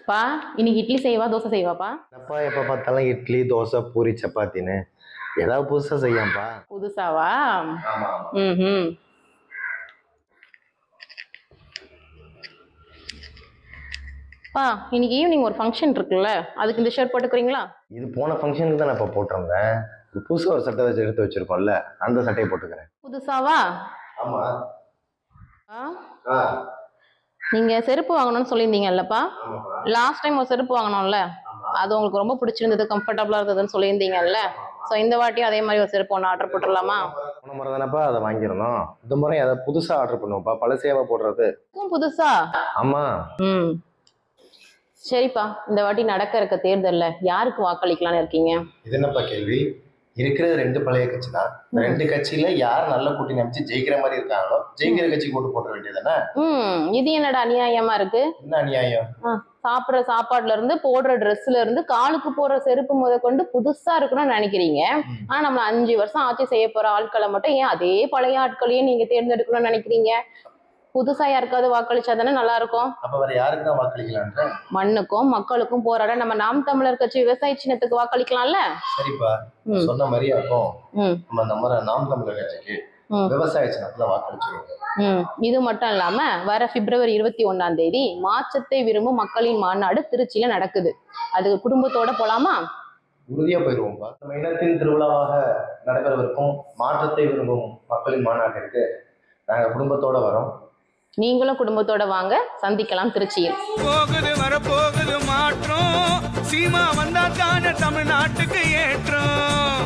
பா இன்னைக்கு இட்லி செய்வா தோசை செய்வாப்பா? என்னப்பா எப்போ பார்த்தாலும் இட்லி தோசை பூரி சப்பாத்தின்னு ஏதாவது புதுசாக செய்யாம்ப்பா. புதுசாவா? ஆமா. ம். பா இன்னைக்கு ஈவினிங் ஒரு ஃபங்க்ஷன் இருக்குல்ல, அதுக்கு இந்த ஷர்ட் போட்டுக்கிறீங்களா? இது போன ஃபங்க்ஷனுக்கு தான் நான் இப்போ போட்டிருந்தேன். இது புதுசாக ஒரு சட்டை வச்சு எடுத்து வச்சிருக்கோம்ல, அந்த சட்டையை போட்டுக்கிறேன். புதுசாவா? ஆமா. ஆ, ஆ. நீங்க செருப்பு வாங்கணும்னு சொல்லியிருந்தீங்கல்லப்பா. ஆமாப்பா. லாஸ்ட் டைம் ஒரு செருப்பு வாங்கணும்ல, அது உங்களுக்கு ரொம்ப பிடிச்சிருந்தது, கம்ஃபர்டபுளா இருந்ததுன்னு சொல்லியிருந்தீங்கல்ல. ஸோ இந்த வாட்டியும் அதே மாதிரி ஒரு செருப்பு ஒன்று ஆர்டர் போட்டுடலாமா? போன முறை தானப்பா அதை வாங்கியிருந்தோம். இந்த முறை அதை புதுசாக ஆர்டர் பண்ணுவோம்ப்பா, பழசேவா போடுறது. புதுசா? ஆமா. ம் சரிப்பா, இந்த வாட்டி நடக்க இருக்க தேர்தல்ல யாருக்கு வாக்களிக்கலாம்னு இருக்கீங்க? இது என்னப்பா கேள்வி? இருக்கிறது ரெண்டு பழைய கட்சி தான். இந்த ரெண்டு கட்சியில யார் நல்ல கூட்டணி அமைச்சு ஜெயிக்கிற மாதிரி இருக்காங்களோ ஜெயிக்கிற கட்சி போட்டு போட வேண்டியதானே? இது என்னடா அநியாயமா இருக்கு? என்ன அநியாயம்? சாப்பிடுற சாப்பாடுல இருந்து போடுற ட்ரெஸ்ல இருந்து காலுக்கு போடுற செருப்பு முத கொண்டு புதுசா இருக்கணும்னு நினைக்கிறீங்க. ஆனா நம்ம 5 வருஷம் ஆட்சி செய்ய போற ஆட்களை மட்டும் ஏன் அதே பழைய ஆட்களையே நீங்க தேர்ந்தெடுக்கணும்னு நினைக்கிறீங்க? புதுசா யாருக்காவது வாக்களிச்சா தானே நல்லா இருக்கும். அப்ப வேற யாருக்கு தான் வாக்களிக்கலான்ற? மண்ணுக்கும் மக்களுக்கும் போராட நம்ம நாம் தமிழர் கட்சி விவசாய சின்னத்துக்கு வாக்களிக்கலாம்ல. சரிப்பா, சொன்ன மாதிரி இருக்கும். நம்ம இந்த முறை நாம் தமிழர் கட்சிக்கு விவசாய சின்னத்துல வாக்களிச்சிருக்கோம். இது மட்டும் இல்லாம வர பிப்ரவரி 21 மாற்றத்தை விரும்பும் மக்களின் மாநாடு திருச்சியில நடக்குது. அது குடும்பத்தோட போலாமா? உறுதியா போயிருவோம்ப்பா. நம்ம இனத்தின் திருவிழாவாக நடைபெறவிருக்கும் மாற்றத்தை விரும்பும் மக்களின் மாநாட்டிற்கு நாங்க குடும்பத்தோட வரோம். நீங்களும் குடும்பத்தோட வாங்க, சந்திக்கலாம் திருச்சியில். போகுது வரப்போகுது மாற்றம், சீமா வந்தா தானே தமிழ்நாட்டுக்கு ஏற்றம்.